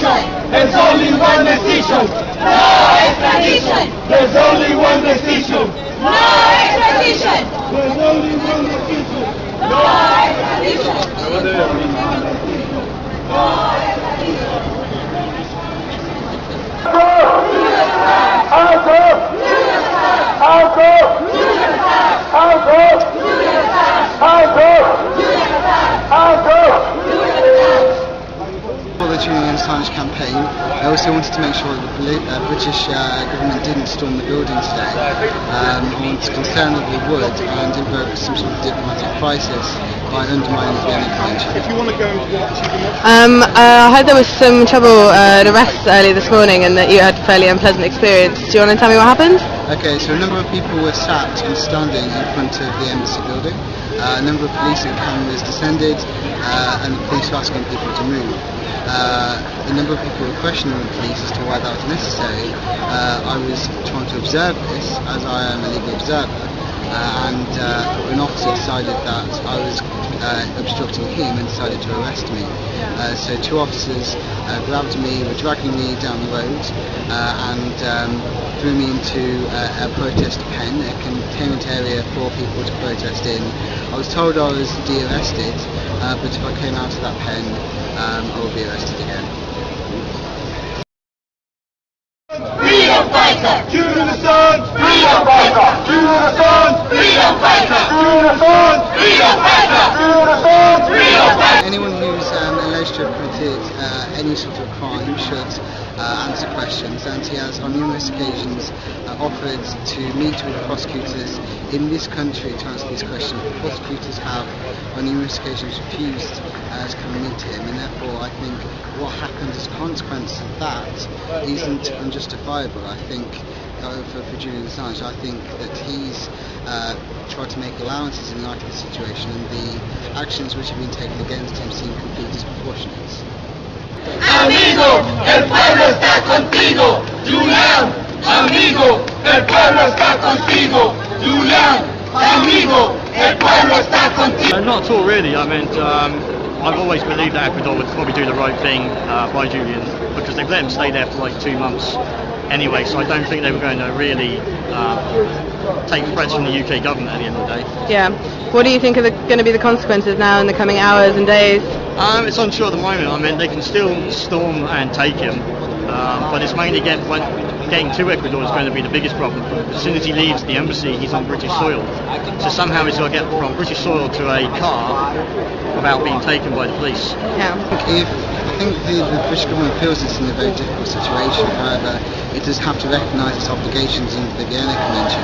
extradition. There's only one decision. No extradition. There's only one decision. No extradition. There's only one decision. No extradition. No extradition. For the Julian Assange campaign, I also wanted to make sure that the British government didn't storm the building today. I was concerned that they would and invoke some sort of diplomatic crisis by undermining the Vienna Convention. If you want to go into what I heard there was some trouble at arrests early this morning and that you had a fairly unpleasant experience. Do you want to tell me what happened? Okay, so a number of people were sat and standing in front of the embassy building. A number of police and cameras descended and the police were asking people to move. A number of people were questioning the police as to why that was necessary. I was trying to observe this as I am a legal observer, and an officer decided that I was obstructing him and decided to arrest me. So two officers grabbed me, were dragging me down the road and threw me into a protest pen, a containment area for people to protest in. I was told I was de-arrested, but if I came out of that pen, I would be arrested again. Freedom fighter! Julian Assange! Freedom fighter! Julian Assange! Freedom fighter! Julian Assange! Freedom fighter! Julian Assange! Freedom fighter! Anyone who's alleged to have committed any sort of crime should answer questions, and he has on numerous occasions offered to meet with prosecutors in this country to answer these questions. The prosecutors have on numerous occasions refused to come and meet him, and therefore I think what happened as a consequence of that isn't unjustifiable. I think for Julian Assange, I think that he's tried to make allowances in light of the situation, and the actions which have been taken against him seem completely disproportionate. Amigo, el pueblo está contigo, Julian. Amigo, el pueblo está contigo, Julian. Amigo, el pueblo está contigo. Not at all, really. I mean, I've always believed that Ecuador would probably do the right thing by Julian, because they've let him stay there for like 2 months anyway, so I don't think they were going to really take threats from the UK government at the end of the day. Yeah. What do you think are going to be the consequences now in the coming hours and days? It's unsure at the moment. I mean, they can still storm and take him, but it's mainly getting to Ecuador is going to be the biggest problem. As soon as he leaves the embassy, he's on British soil. So somehow he's got to get from British soil to a car without being taken by the police. Yeah. I think the British government feels it's in a very difficult situation. However, it does have to recognise its obligations under the Vienna Convention.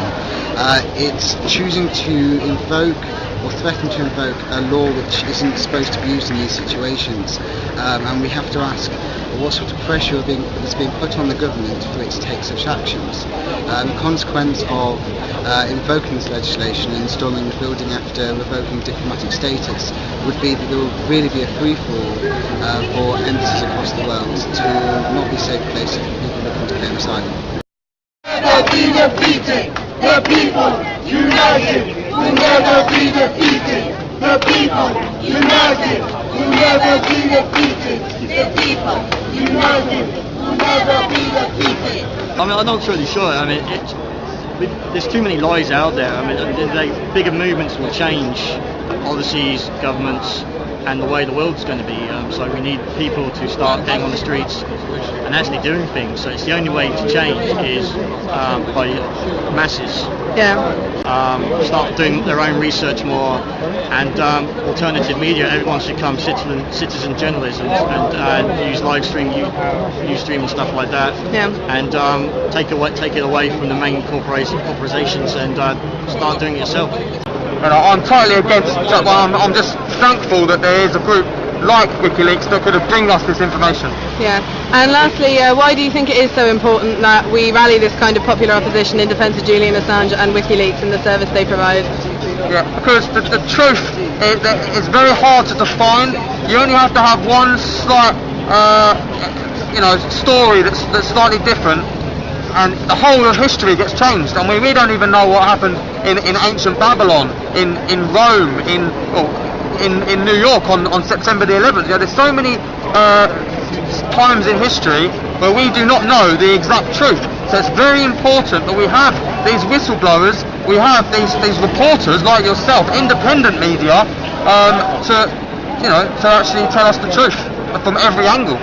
It's choosing to invoke or threaten to invoke a law which isn't supposed to be used in these situations, and we have to ask what sort of pressure is being put on the government for it to take such actions. The consequence of invoking this legislation and storming the building after revoking diplomatic status would be that there will really be a free-for-all for embassies across the world to not be safe places for people looking to claim asylum. Never be defeated. The people united will never be defeated. The people united will never be defeated. The people united will never be defeated. I mean, I'm not really sure. I mean, there's too many lies out there. I mean, bigger movements will change policies, governments, and the way the world's going to be. So we need people to start getting on the streets and actually doing things. So it's the only way to change is by masses. Yeah. Start doing their own research more, and alternative media. Everyone should come citizen journalism and use live stream, Ustream and stuff like that. Yeah. And take it away from the main corporations and start doing it yourself. I'm totally against. I'm just thankful that there is a group like WikiLeaks that could have bring us this information. Yeah. And lastly, why do you think it is so important that we rally this kind of popular opposition in defence of Julian Assange and WikiLeaks and the service they provide? Yeah, because the truth is very hard to define. You only have to have one slight, story that's slightly different, and the whole of history gets changed. And we don't even know what happened in ancient Babylon, in Rome, in New York on September the 11th. Yeah, there's so many times in history where we do not know the exact truth. So it's very important that we have these whistleblowers, we have these reporters like yourself, independent media, to actually tell us the truth from every angle.